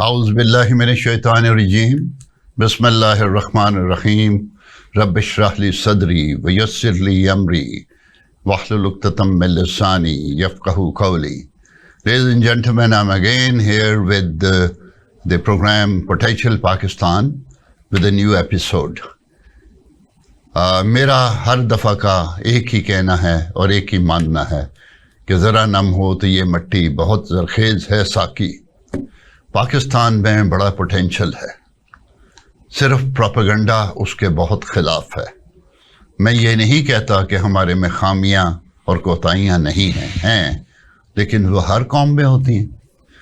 औज़ु बिल्लाहि मिनश्शैतानिर्रजीम बिस्मिल्लाहिर्रहमानिर्रहीम रब्बिश्रह ली सदरी व यस्सिर ली अमरी wahlul uqdatam min lisani yafqahu qawli. Ladies and gentlemen, I'm again here with the program Potential Pakistan with a new episode. मेरा हर दफ़ा का एक ही कहना है और एक ही मानना है कि ज़रा नम हो तो ये मट्टी बहुत ज़रखेज़ है साकी। पाकिस्तान में बड़ा पोटेंशल है, सिर्फ प्रोपेगेंडा उसके बहुत ख़िलाफ़ है। मैं ये नहीं कहता कि हमारे में खामियां और कोताहियां नहीं हैं, लेकिन वो हर कौम में होती हैं।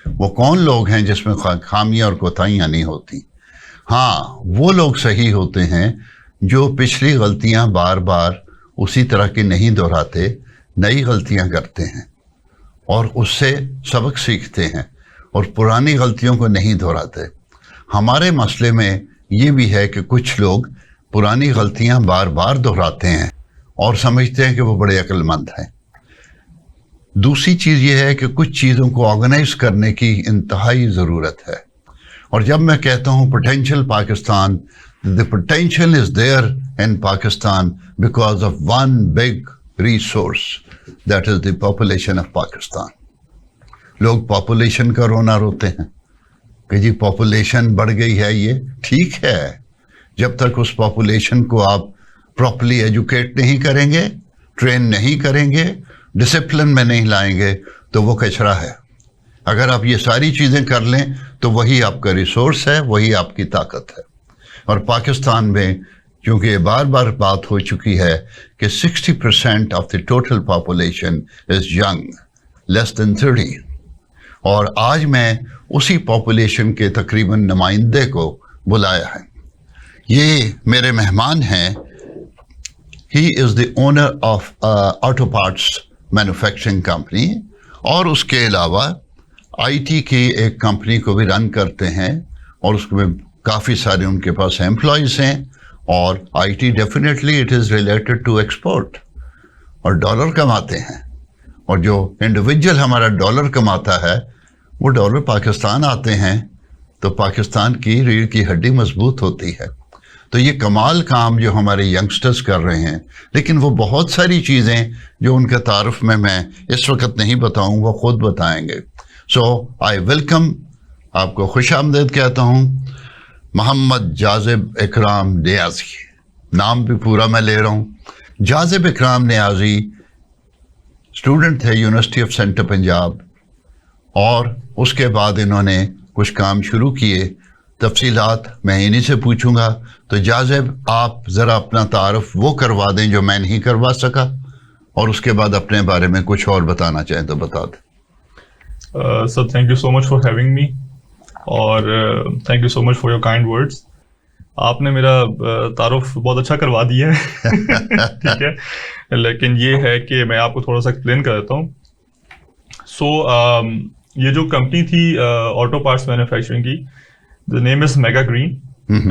वो कौन लोग हैं जिसमें खामियां और कोताहियां नहीं होती? हाँ, वो लोग सही होते हैं जो पिछली गलतियां बार बार उसी तरह की नहीं दोहराते, नई गलतियां करते हैं और उससे सबक सीखते हैं और पुरानी गलतियों को नहीं दोहराते। हमारे मसले में ये भी है कि कुछ लोग पुरानी गलतियां बार बार दोहराते हैं और समझते हैं कि वो बड़े अक्लमंद हैं। दूसरी चीज़ ये है कि कुछ चीज़ों को ऑर्गेनाइज करने की इंतहाई ज़रूरत है। और जब मैं कहता हूँ potential Pakistan, the potential is there in Pakistan because of one big resource, that is the population of Pakistan. लोग पॉपुलेशन का रोना रोते हैं कि जी पॉपुलेशन बढ़ गई है। ये ठीक है, जब तक उस पॉपुलेशन को आप प्रॉपर्ली एजुकेट नहीं करेंगे, ट्रेन नहीं करेंगे, डिसिप्लिन में नहीं लाएंगे तो वो कचरा है। अगर आप ये सारी चीज़ें कर लें तो वही आपका रिसोर्स है, वही आपकी ताकत है। और पाकिस्तान में क्योंकि बार बार बात हो चुकी है कि 60% of the total population is young, less than 30, और आज मैं उसी पॉपुलेशन के तकरीबन नुमाइंदे को बुलाया है। ये मेरे मेहमान हैं। He is the owner of auto parts manufacturing company और उसके अलावा आईटी की एक कंपनी को भी रन करते हैं और उसमें काफ़ी सारे उनके पास एम्प्लॉयज़ हैं। और IT definitely it is related to export और डॉलर कमाते हैं। और जो इंडिविजुअल हमारा डॉलर कमाता है वो डॉलर पाकिस्तान आते हैं तो पाकिस्तान की रीढ़ की हड्डी मजबूत होती है। तो ये कमाल काम जो हमारे यंगस्टर्स कर रहे हैं, लेकिन वो बहुत सारी चीज़ें जो उनके तारुफ में मैं इस वक्त नहीं बताऊं, वो ख़ुद बताएंगे। सो आई वेलकम, आपको खुश आमदीद कहता हूँ मोहम्मद जाज़िब इकराम नियाज़ी। नाम भी पूरा मैं ले रहा हूँ। जाज़िब इकराम नियाज़ी स्टूडेंट थे यूनिवर्सिटी ऑफ सेंट्रल पंजाब और उसके बाद इन्होंने कुछ काम शुरू किए। तफसीलात मैं इन्हीं से पूछूंगा। तो जाज़िब, आप ज़रा अपना तारुफ वो करवा दें जो मैं नहीं करवा सका, और उसके बाद अपने बारे में कुछ और बताना चाहें तो बता दें। Sir, thank you so much for having me और thank you so much for your kind words. आपने मेरा तारुफ बहुत अच्छा करवा दिया है। ठीक है, लेकिन ये है कि मैं आपको थोड़ा सा एक्सप्लेन कर देता हूँ। ये जो कंपनी थी ऑटो पार्ट्स मैन्युफैक्चरिंग की, the name is Mega Green,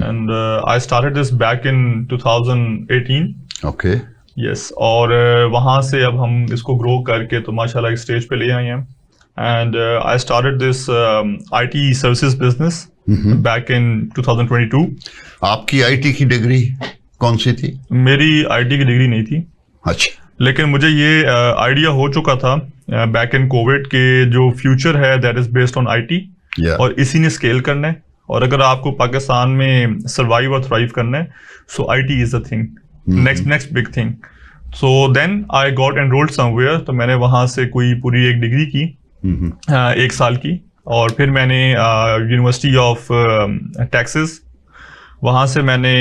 and I started this back in 2018. Okay. Yes, और वहाँ से अब हम इसको ग्रो करके तो माशाल्लाह एक स्टेज पे ले आए हैं। And I started this IT services business back in 2022. आपकी IT की डिग्री कौन सी थी? मेरी IT की डिग्री नहीं थी। अच्छा। लेकिन मुझे ये आइडिया हो चुका था बैक इन कोविड के जो फ्यूचर है that is based on IT, और इसी ने स्केल करना है। और अगर आपको पाकिस्तान में सर्वाइव और थ्राइव करना है, so IT is the thing, next big thing. So then I got enrolled somewhere, तो मैंने वहाँ से कोई पूरी एक डिग्री की 1 साल की, और फिर मैंने यूनिवर्सिटी ऑफ टेक्सास, वहाँ से मैंने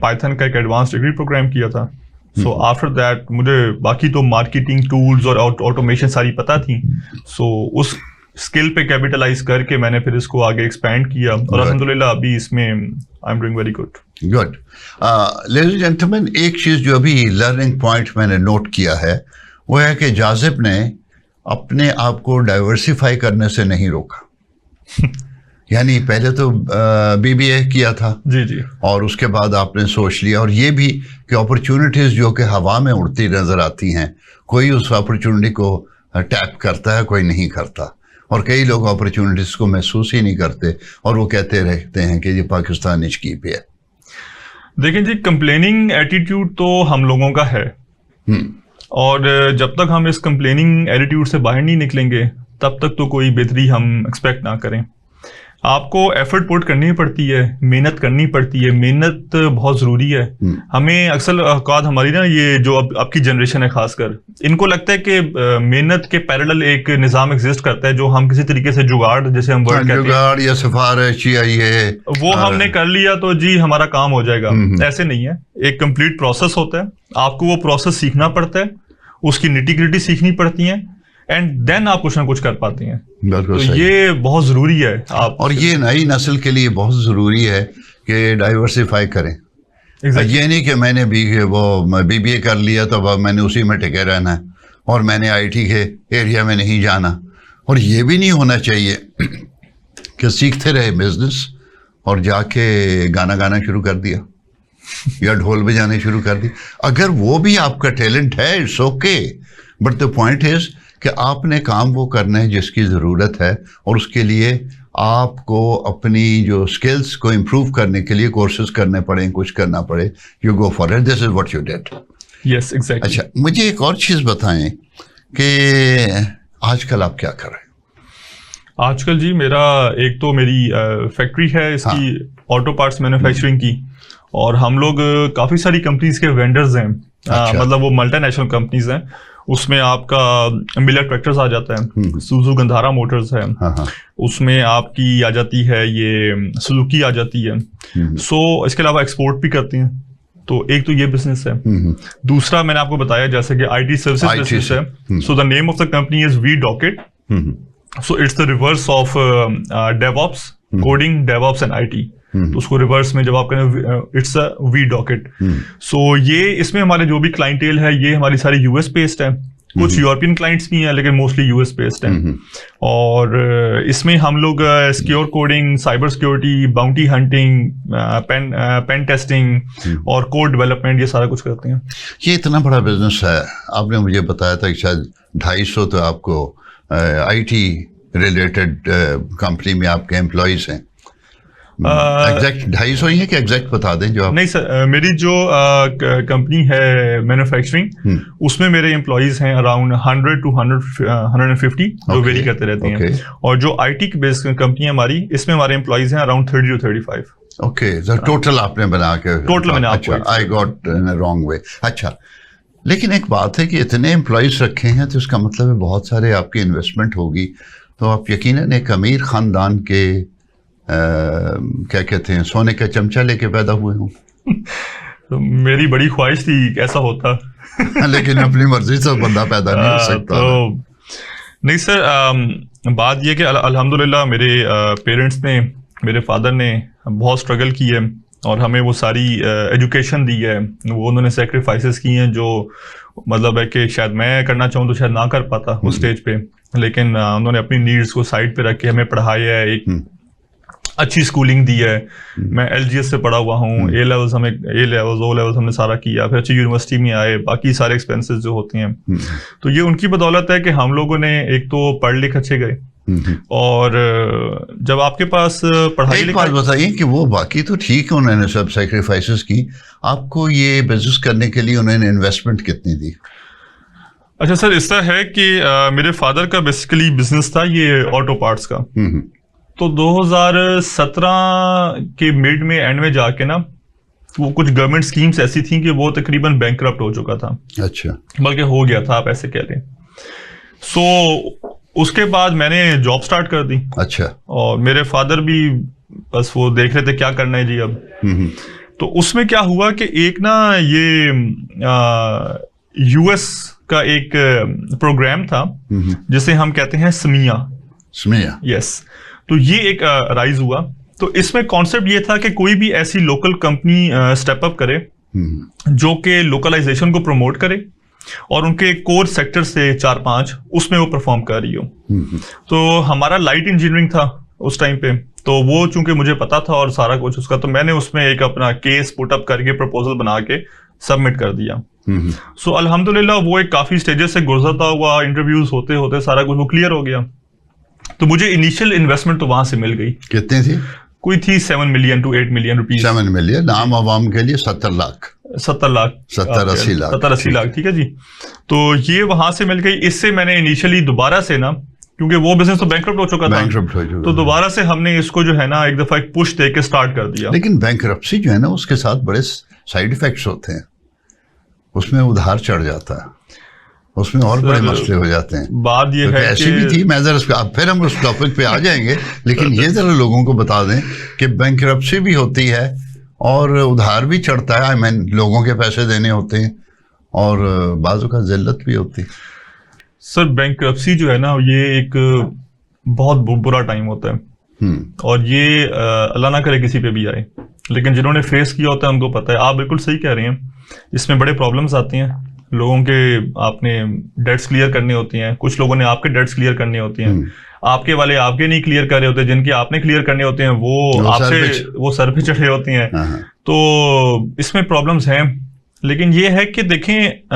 पाइथन का एक एडवांस डिग्री प्रोग्राम किया था। सो आफ्टर दैट मुझे बाकी तो मार्केटिंग टूल्स और ऑटोमेशन सारी पता थी। सो उस स्किल पे कैपिटलाइज करके मैंने फिर इसको आगे एक्सपैंड किया और अल्हम्दुलिल्लाह अभी इसमें I am doing very good. Good. Ladies and gentleman, एक चीज़ जो अभी लर्निंग पॉइंट मैंने नोट किया है वो है कि जाज़िब ने अपने आप को डाइवर्सिफाई करने से नहीं रोका। यानी पहले तो BBA किया था जी, और उसके बाद आपने सोच लिया, और ये भी कि अपॉर्चुनिटीज़ जो कि हवा में उड़ती नज़र आती हैं, कोई उस अपॉर्चुनिटी को टैप करता है, कोई नहीं करता। और कई लोग अपॉर्चुनिटीज को महसूस ही नहीं करते और वो कहते रहते हैं कि ये पाकिस्तान निचकी पे है। देखिए जी, कंप्लेनिंग एटीट्यूड तो हम लोगों का है, और जब तक हम इस कंप्लेनिंग एटीट्यूड से बाहर नहीं निकलेंगे तब तक तो कोई बेहतरी हम एक्सपेक्ट ना करें। आपको एफर्ट पुट करनी पड़ती है, मेहनत करनी पड़ती है, मेहनत बहुत ज़रूरी है। हमें अक्सर औकात हमारी ना, ये जो आपकी जनरेशन है खासकर, इनको लगता है कि मेहनत के पैरेलल एक निज़ाम एग्जिस्ट करता है जो हम किसी तरीके से जुगाड़, जैसे हम वर्ड कहते हैं, जुगाड़ या सिफारिश या ये वो हमने कर लिया तो जी हमारा काम हो जाएगा। ऐसे नहीं है, एक कंप्लीट प्रोसेस होता है, आपको वो प्रोसेस सीखना पड़ता है, उसकी निटी-ग्रिटी सीखनी पड़ती है, एंड देन आप कुछ ना कुछ कर पाते हैं। तो ये बहुत जरूरी है आप, और ये नई नस्ल के लिए बहुत जरूरी है कि डाइवर्सिफाई करें। ये नहीं कि मैंने BBA कर लिया तो अब मैंने उसी में टिके रहना है और मैंने IT के एरिया में नहीं जाना। और ये भी नहीं होना चाहिए कि सीखते रहे बिजनेस और जाके गाना शुरू कर दिया या ढोल बजाने शुरू कर दी। अगर वो भी आपका टैलेंट है, it's okay, but the point is कि आपने काम वो करना है जिसकी ज़रूरत है, और उसके लिए आपको अपनी जो स्किल्स को इम्प्रूव करने के लिए कोर्सेज करने पड़े, कुछ करना पड़े, you go for it, this is what you did. Yes, exactly. अच्छा, मुझे एक और चीज़ बताएं कि आजकल आप क्या कर रहे हैं? आजकल जी मेरा एक तो मेरी फैक्ट्री है इसकी, ऑटो पार्ट्स मैन्युफैक्चरिंग की, और हम लोग काफ़ी सारी कंपनीज के वेंडर्स हैं। मतलब वो मल्टीनेशनल कंपनीज हैं, उसमें आपका मिलर ट्रैक्टर्स आ जाता है, सुजुकी गंधारा मोटर्स है, उसमें आपकी आ जाती है ये सुजुकी आ जाती है। सो इसके अलावा एक्सपोर्ट भी करती हैं। तो एक तो ये बिजनेस है। दूसरा मैंने आपको बताया जैसे कि IT सर्विसेज बिजनेस है। So the name of the company is VDocket। So it's the reverse of DevOps, coding, DevOps and IT। तो उसको रिवर्स में जब आप करें, इट्स अ VDocket। सो ये इसमें हमारे जो भी क्लाइंटेल है ये हमारी सारी US बेस्ड है, कुछ यूरोपियन क्लाइंट्स भी हैं लेकिन मोस्टली US बेस्ड हैं। और इसमें हम लोग secure coding, cyber security, bounty hunting, pen testing और कोड डेवलपमेंट, ये सारा कुछ करते हैं। ये इतना बड़ा बिजनेस है। आपने मुझे बताया था कि शायद 250 तो आपको IT रिलेटेड कंपनी में आपके एम्प्लॉयज हैं। एग्जैक्ट 250 ही है कि एग्जैक्ट बता दें जो आप? नहीं सर, मेरी जो कंपनी है मैन्युफैक्चरिंग, उसमें मेरे एम्प्लॉइज हैं अराउंड 100 to 150, जो वेरी करते रहते हैं। और जो IT बेस्ड कंपनी है हमारी, इसमें हमारे एम्प्लॉइज हैं अराउंड 30 to 35। ओके, टोटल आपने बना के? टोटल मैंने आपको, I got in wrong way. अच्छा, लेकिन एक बात है कि इतने एम्प्लॉइज रखे हैं तो इसका मतलब है बहुत सारे आपकी इन्वेस्टमेंट होगी। तो आप यकीनन एक अमीर खानदान के क्या कहते हैं, सोने का चमचा लेके पैदा हुए हूँ। तो मेरी बड़ी ख्वाहिश थी ऐसा होता लेकिन अपनी मर्जी से बंदा पैदा नहीं हो सकता। तो नहीं सर, बात यह कि अल्हम्दुलिल्लाह मेरे पेरेंट्स ने, मेरे फादर ने बहुत स्ट्रगल की है और हमें वो सारी एजुकेशन दी है। वो उन्होंने सेक्रीफाइसेस की हैं जो मतलब है कि शायद मैं करना चाहूँ तो शायद ना कर पाता उस स्टेज पे, लेकिन उन्होंने अपनी नीड्स को साइड पे रख के हमें पढ़ाया है, एक अच्छी स्कूलिंग दी है। मैं LGS से पढ़ा हुआ हूँ, A लेवल्स O लेवल्स हमने सारा किया, फिर अच्छी यूनिवर्सिटी में आए, बाकी सारे एक्सपेंसेस जो होते हैं। तो ये उनकी बदौलत है कि हम लोगों ने एक तो पढ़ लिख अच्छे गए, और जब आपके पास पढ़ाई, एक बात बताइए कि वो बाकी तो ठीक है, उन्होंने सब सेक्रीफाइसेस की, आपको ये बिजनेस करने के लिए उन्होंने इन्वेस्टमेंट कितनी दी? अच्छा सर, इस तरह है कि मेरे फादर का बेसिकली बिजनेस था ये ऑटो पार्ट्स का। तो 2017 के मिड में, एंड में जाके ना, वो कुछ गवर्नमेंट स्कीम्स ऐसी थी कि वो तकरीबन बैंकरप्ट हो चुका था। अच्छा, बल्कि हो गया था, आप ऐसे कह लें। सो उसके बाद मैंने जॉब स्टार्ट कर दी। अच्छा। और मेरे फादर भी बस वो देख रहे थे क्या करना है जी अब। तो उसमें क्या हुआ कि एक ना ये US का एक प्रोग्राम था जिसे हम कहते हैं SMEA। यस। तो ये एक राइज हुआ। तो इसमें कॉन्सेप्ट ये था कि कोई भी ऐसी लोकल कंपनी स्टेप अप करे जो कि लोकलाइजेशन को प्रमोट करे और उनके कोर सेक्टर से 4-5 उसमें वो परफॉर्म कर रही हो। तो हमारा लाइट इंजीनियरिंग था उस टाइम पे, तो वो चूंकि मुझे पता था और सारा कुछ उसका, तो मैंने उसमें एक अपना केस पुट अप करके प्रपोजल बना के सबमिट कर दिया। सो अल्हम्दुलिल्लाह वो एक काफी स्टेजेस से गुजरता हुआ, इंटरव्यूज होते होते सारा कुछ वो क्लियर हो गया। तो मुझे इनिशियल इन्वेस्टमेंट तो वहां से मिल गई। कितनी थी? कोई थी 7 million to 8 million rupees. 7 million, आम आवाम के लिए 70 लाख 70 लाख 70-80 लाख 70-80 लाख, ठीक है जी। तो ये वहां से मिल गई। इससे मैंने इनिशियली दोबारा से ना, क्योंकि वो बिजनेस तो बैंकरप्ट हो चुका था, तो दोबारा से हमने इसको जो है ना एक दफा एक पुश दे के स्टार्ट कर दिया। लेकिन बैंकरप्सी जो है ना उसके साथ बड़े साइड इफेक्ट्स होते हैं, उसमें उधार चढ़ जाता है, उसमें और बड़े मसले हो जाते हैं। बात ये है ऐसी भी थी, मैं जरा फिर हम उस टॉपिक पे आ जाएंगे, लेकिन ये जरा लोगों को बता दें कि बैंकरप्सी भी होती है और उधार भी चढ़ता है, आई मीन लोगों के पैसे देने होते हैं और बाजू का जिल्लत भी होती है। सर बैंकरप्सी जो है ना ये एक बहुत बुरा टाइम होता है और ये अल्लाह ना करे किसी पे भी आए, लेकिन जिन्होंने फेस किया होता है उनको पता है। आप बिल्कुल सही कह रहे हैं, इसमें बड़े प्रॉब्लम्स आती हैं लोगों के। आपने डेट्स क्लियर करने होती हैं, कुछ लोगों ने आपके डेट्स क्लियर करने होती हैं, आपके वाले आपके नहीं क्लियर कर रहे होते, जिनके आपने क्लियर करने होते हैं वो आपसे वो सर पे चढ़े होती हैं। तो इसमें प्रॉब्लम्स हैं, लेकिन ये है कि देखें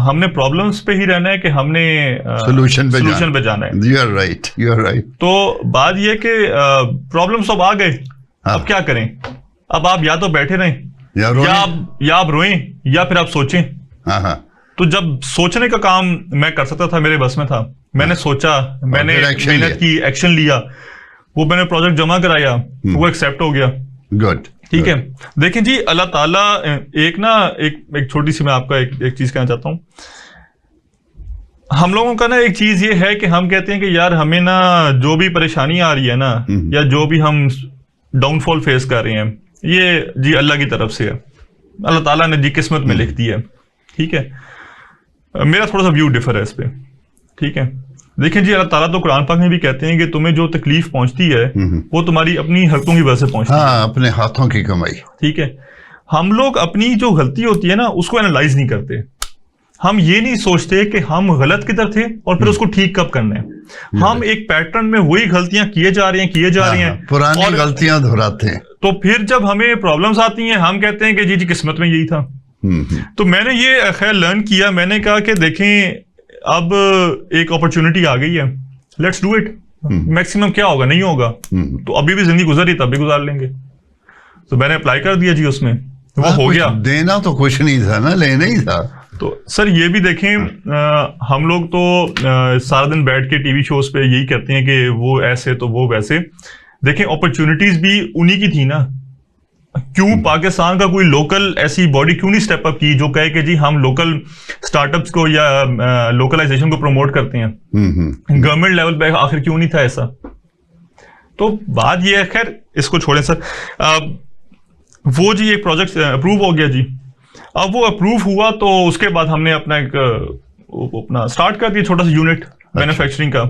हमने प्रॉब्लम्स पे ही रहना है कि हमने सोल्यूशन पे जाना है। You are right. तो बात ये कि प्रॉब्लम्स अब आ गए, अब क्या करें? अब आप या तो बैठे रहें या आप रोएं या फिर आप सोचें। तो जब सोचने का काम मैं कर सकता था, मेरे बस में था, मैंने सोचा, मैंने मेहनत की, एक्शन लिया, वो मैंने प्रोजेक्ट जमा कराया, वो एक्सेप्ट हो गया। गुड, ठीक है। देखें जी, अल्लाह ताला एक छोटी सी मैं आपका एक चीज कहना चाहता हूं। हम लोगों का ना एक चीज ये है कि हम कहते हैं कि यार हमें ना जो भी परेशानी आ रही है ना या जो भी हम डाउनफॉल फेस कर रहे हैं, ये जी अल्लाह की तरफ से है, अल्लाह ताला ने जी किस्मत में लिख दी है। ठीक है, मेरा थोड़ा सा व्यू डिफर है इस पे। ठीक है, देखें जी, अल्लाह ताला तो कुरान पाक में भी कहते हैं कि तुम्हें जो तकलीफ पहुंचती है वो तुम्हारी अपनी हरकतों की वजह से पहुंचती है, अपने हाथों की कमाई। ठीक है, हम लोग अपनी जो गलती होती है ना उसको एनालाइज नहीं करते। हम ये नहीं सोचते कि हम गलत किधर थे और फिर उसको ठीक कब करना है। हम एक पैटर्न में वही गलतियां किए जा रहे हैं पुरानी गलतियां दोहराते हैं। तो फिर जब हमें प्रॉब्लम्स आती हैं हम कहते हैं कि जी किस्मत में यही था। तो मैंने ये खैर लर्न किया, मैंने कहा कि देखें अब एक अपॉर्चुनिटी आ गई है, लेट्स डू इट। मैक्सिमम क्या होगा, नहीं होगा तो अभी भी जिंदगी गुजर रही तब भी गुजार लेंगे। तो मैंने अप्लाई कर दिया जी, उसमें वो हो गया। देना तो कुछ नहीं था ना, लेना ही था। तो सर ये भी देखें, हम लोग तो सारा दिन बैठ के टीवी शोज पे यही कहते हैं कि वो ऐसे तो वो वैसे। देखें अपॉर्चुनिटीज भी उन्हीं की थी ना। क्यों पाकिस्तान का कोई लोकल ऐसी बॉडी क्यों नहीं स्टेप अप की जो कहे कि जी हम लोकल स्टार्टअप्स को या लोकलाइजेशन को प्रमोट करते हैं। गवर्नमेंट लेवल पे आखिर क्यों नहीं था ऐसा? तो बात ये है, खैर इसको छोड़ें सर। वो जी एक प्रोजेक्ट अप्रूव हो गया जी। अब वो अप्रूव हुआ तो उसके बाद हमने अपना स्टार्ट कर दिया छोटा सा यूनिट मैन्युफैक्चरिंग का।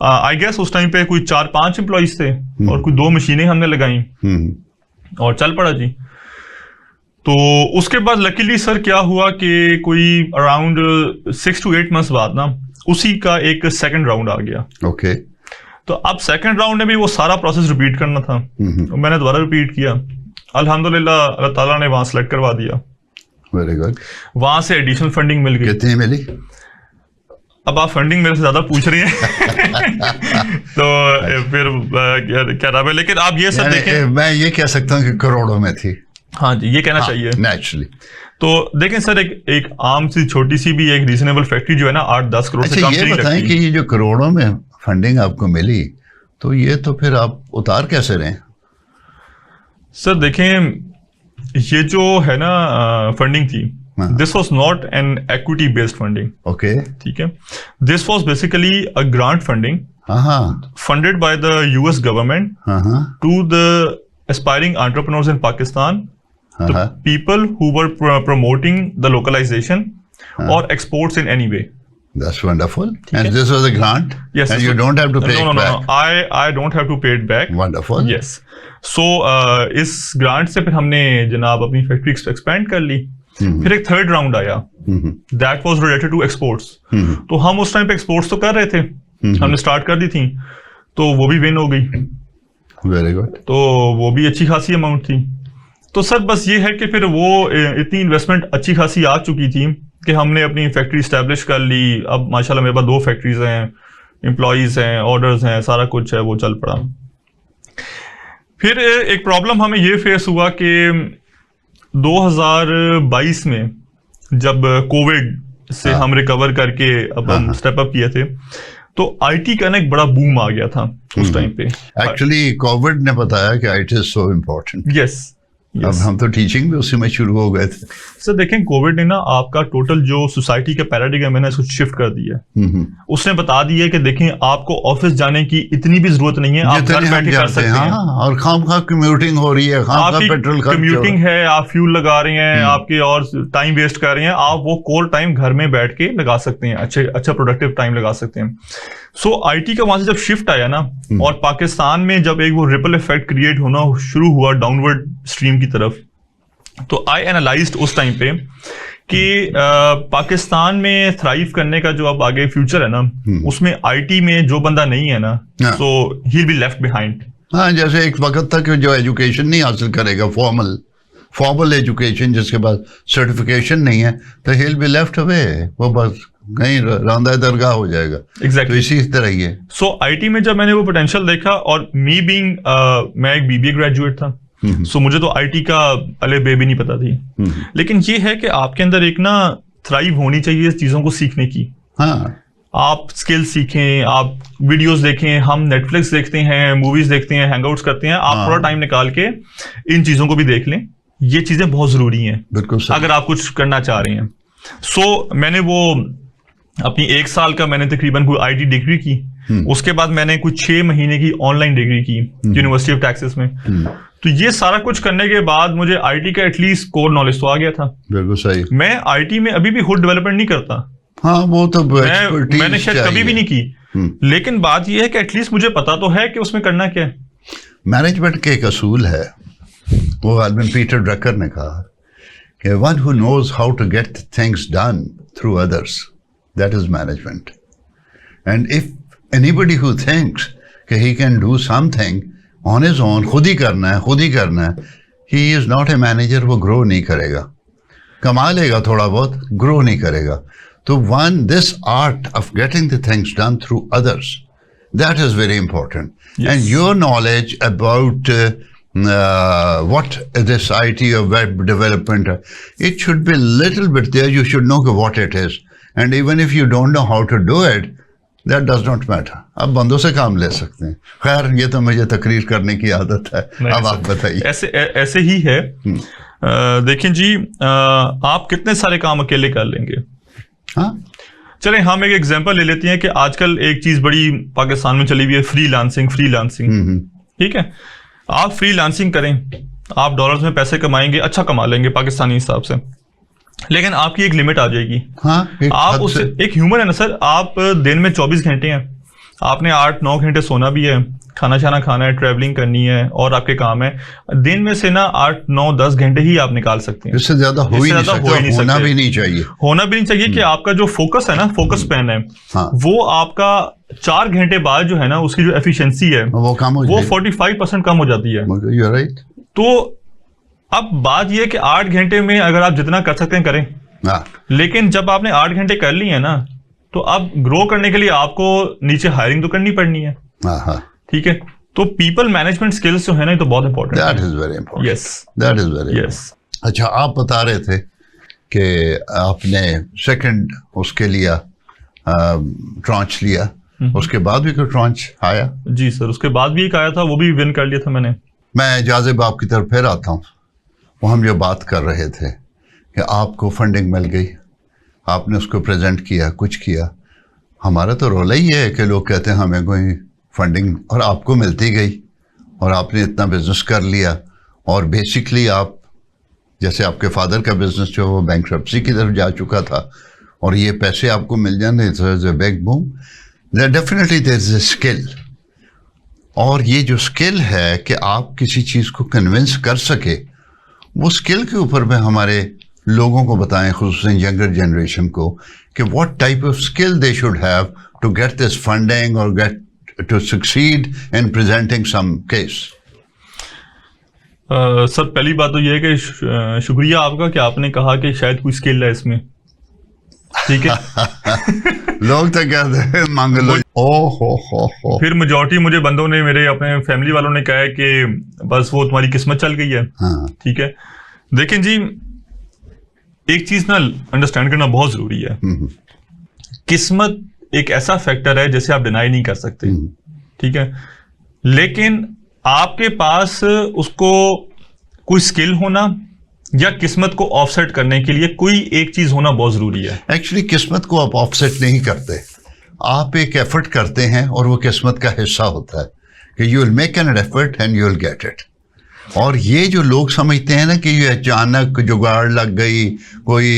आई गेस उस टाइम पे कोई 4-5 एम्प्लॉइज थे और कोई 2 मशीनें हमने लगाई और चल पड़ा जी। तो उसके बाद लकीली सर क्या हुआ कि कोई अराउंड 6 to 8 मंथ्स बाद ना उसी का एक सेकंड राउंड आ गया। ओके। तो अब सेकंड राउंड में भी वो सारा प्रोसेस रिपीट करना था। तो मैंने दोबारा रिपीट किया, अल्हम्दुलिल्लाह अल्लाह ताला ने वहां सेलेक्ट करवा दिया। Very good. वहां से एडिशनल फंडिंग मिल गई। कितनी मिली? अब आप फंडिंग मेरे से ज्यादा पूछ रही हैं तो फिर क्या नाम है, लेकिन आप ये सब देखें, मैं ये कह सकता हूँ कि करोड़ों में थी। हाँ जी, ये कहना चाहिए नेचुरली। तो देखें सर, एक आम सी छोटी सी भी एक रीजनेबल फैक्ट्री जो है ना 8-10 करोड़ से कम ये बताएं कि ये जो करोड़ों में फंडिंग आपको मिली, तो ये तो फिर आप उतार कैसे रहे? सर देखें, ये जो है ना फंडिंग थी, this was not an equity based funding. Okay, ठीक है, this was basically a grant funding funded by the US government to the aspiring entrepreneurs in Pakistan, the people who were promoting the localization or exports in any way. That's wonderful. And this was a grant? Yes. And you don't have to pay it back? No. I don't have to pay it back. Wonderful. Yes. So, इस grant से फिर हमने जनाब अपनी factory expand कर ली। फिर एक third round आया, that was related to exports. तो हम उस टाइम पे एक्सपोर्ट्स तो कर रहे थे, हमने स्टार्ट कर दी थी, तो वो भी विन हो गई। Very good. तो वो भी अच्छी खासी अमाउंट थी। तो सर बस ये है कि फिर वो इतनी इन्वेस्टमेंट अच्छी खासी आ चुकी थी कि हमने अपनी फैक्ट्री स्टैब्लिश कर ली। अब माशाल्लाह मेरे पास 2 फैक्ट्रीज हैं, एम्प्लॉयज हैं, ऑर्डर्स हैं, सारा कुछ है वो चल पड़ा। फिर एक प्रॉब्लम हमें ये फेस हुआ कि 2022 में जब कोविड से हम रिकवर करके अब हम स्टेप अप किए थे, तो आईटी का ना एक बड़ा बूम आ गया था उस टाइम पे। एक्चुअली कोविड ने बताया कि IT is so important. Yes, अब हम तो टीचिंग भी उसी में शुरू हो गए थे। सर देखें, कोविड ने ना आपका टोटल जो सोसाइटी का पैराडिग्म है ना, इसको शिफ्ट कर दिया है। उसने बता दिया कि देखें, आपको ऑफिस जाने की इतनी भी जरूरत नहीं है, आप घर बैठे कर सकते हैं। और खामखा कम्यूटिंग हो रही है, खामखा पेट्रोल खर्च कम्यूटिंग है, आप फ्यूल लगा रहे हैं, आपके और टाइम वेस्ट कर रहे हैं, आप वो कोर टाइम घर में बैठ के लगा सकते हैं, अच्छा प्रोडक्टिव टाइम लगा सकते हैं। सो आईटी का वहां से जब शिफ्ट आया ना, और पाकिस्तान में जब एक वो रिपल इफेक्ट क्रिएट होना शुरू हुआ डाउनवर्ड स्ट्रीम की तरफ, तो आई एनालाइज्ड उस टाइम पे कि पाकिस्तान में थ्राइव करने का जो अब आगे फ्यूचर है ना, उसमें आईटी में जो बंदा नहीं है ना, so he will be left behind. हाँ, जैसे एक वक्त तक जो एजुकेशन नहीं हासिल करेगा, फॉर्मल एजुकेशन, जिसके पास सर्टिफिकेशन नहीं है, तो ही विल बी लेफ्ट अवे, वो बस कहीं रांदा दरगाह हो जाएगा। Exactly. तो इसी तरह ही है। सो आईटी में जब मैंने वो पोटेंशियल देखा, और मी बीइंग मैं एक बीबीए ग्रेजुएट था, सो मुझे तो आईटी का अले बे भी नहीं पता थी। लेकिन ये है कि आपके अंदर एक ना थ्राइव होनी चाहिए चीजों को सीखने की। हाँ, आप स्किल सीखें, आप वीडियोस देखें, हम नेटफ्लिक्स देखते हैं, मूवीज देखते हैं, हैंगआउट्स करते हैं, आप थोड़ा टाइम निकाल के इन चीजों को भी देख लें। ये चीजें बहुत जरूरी हैं, बिल्कुल सही। अगर आप कुछ करना चाह रहे हैं। सो मैंने वो अपनी 1 साल का मैंने तकरीबन कोई आईटी डिग्री की, उसके बाद मैंने कुछ 6 महीने की ऑनलाइन डिग्री की यूनिवर्सिटी ऑफ टेक्सास में। तो ये सारा कुछ करने के बाद मुझे आईटी का एटलीस्ट कोर नॉलेज तो आ गया था। बिल्कुल सही। मैं आईटी में अभी भी खुद डेवलपमेंट नहीं करता। हाँ, वो तो मैंने शायद कभी भी नहीं की, लेकिन बात यह है कि एटलीस्ट मुझे पता तो है कि उसमें करना क्या है। मैनेजमेंट के एक असूल है, वो आदमी पीटर ड्रकर ने कहा कि one who knows how to get things done through others, that is management. And if anybody who thinks कि he can do something on his own, खुद ही करना है, he is not a manager. वो grow नहीं करेगा, कमा लेगा थोड़ा बहुत, ग्रो नहीं करेगा। तो this art of getting the things done through others, that is very important. Yes. And your knowledge about what this IT or web development, it should be a little bit there. You should know what it is. And even if you don't know how to do it, that does not matter. अब बंदों से काम ले सकते हैं। खैर, ये तो मुझे तकरीर करने की आदत है। अब आप बताइए। ऐसे ही है। देखें जी, आप कितने सारे काम अकेले कर लेंगे। हाँ, चलें हम एक एग्जांपल ले लेते हैं कि आजकल एक चीज बड़ी पाकिस्तान में चली हुई है, फ्रीलांसिंग। ठीक है, आप फ्रीलांसिंग करें, आप डॉलर्स में पैसे कमाएंगे, अच्छा कमा लेंगे पाकिस्तानी हिसाब से, लेकिन आपकी एक लिमिट आ जाएगी। हाँ, आप उससे एक ह्यूमन है ना सर, आप दिन में 24 घंटे हैं, आपने 8-9 घंटे सोना भी है, खाना छाना खाना है, ट्रैवलिंग करनी है, और आपके काम है। दिन में से ना 8-9-10 घंटे ही आप निकाल सकते हैं, इससे ज्यादा हो ही नहीं सकता, होना भी नहीं चाहिए कि आपका जो फोकस है ना, फोकस स्पैन है, हाँ, वो आपका 4 घंटे बाद जो है ना, उसकी जो एफिशिएंसी है वो 45% कम हो जाती है। You're right. तो अब बात यह है कि 8 घंटे में अगर आप जितना कर सकते हैं करें, लेकिन जब आपने 8 घंटे कर लिए हैं ना, तो अब ग्रो करने के लिए आपको नीचे हायरिंग तो करनी पड़नी है। ठीक है, तो पीपल मैनेजमेंट स्किल्स जो है ना, ये तो बहुत इंपॉर्टेंट है। That is very important. Yes, that is very. Yes. अच्छा, आप बता रहे थे कि आपने सेकंड उसके लिया, ट्रांच लिया, उसके बाद भी कोई ट्रांच आया? जी सर, उसके बाद भी एक आया था, वो भी विन कर लिया था मैंने। मैं जाजिब आपकी तरफ फिर आता हूँ। वो हम जो बात कर रहे थे कि आपको फंडिंग मिल गई, आपने उसको प्रेजेंट किया, कुछ किया। हमारा तो रोल ही है कि लोग कहते हैं हमें कोई फंडिंग, और आपको मिलती गई, और आपने इतना बिजनेस कर लिया, और बेसिकली आप, जैसे आपके फादर का बिजनेस जो वो बैंक्रप्सी की तरफ जा चुका था, और ये पैसे आपको मिल जाने, it's a big boom. Definitely there is a skill, और ये जो स्किल है कि आप किसी चीज़ को कन्विंस कर सके, वो स्किल के ऊपर में हमारे लोगों को बताएं, खुसूसन यंगर जनरेशन को, कि what type of skill they should have to get this funding और get to succeed in presenting some case. Sir, पहली बात तो ये है कि शुक्रिया आपका कि आपने कहा कि शायद कोई स्किल है इसमें। ठीक है। लोग तो कहते हैं मांग लो। हो फिर मेजॉरिटी मुझे बंदों ने, मेरे अपने फैमिली वालों ने कहा है कि बस वो तुम्हारी किस्मत चल गई है। हाँ। ठीक है, देखें जी, एक चीज ना अंडरस्टैंड करना बहुत जरूरी है। किस्मत एक ऐसा फैक्टर है जिसे आप डिनाई नहीं कर सकते, ठीक है, लेकिन आपके पास उसको कोई स्किल होना या किस्मत को ऑफसेट करने के लिए कोई एक चीज होना बहुत जरूरी है। एक्चुअली किस्मत को आप ऑफसेट नहीं करते, आप एक एफर्ट करते हैं और वो किस्मत का हिस्सा होता है कि you will make an effort and you will get it. और ये जो लोग समझते हैं ना कि ये अचानक जुगाड़ लग गई, कोई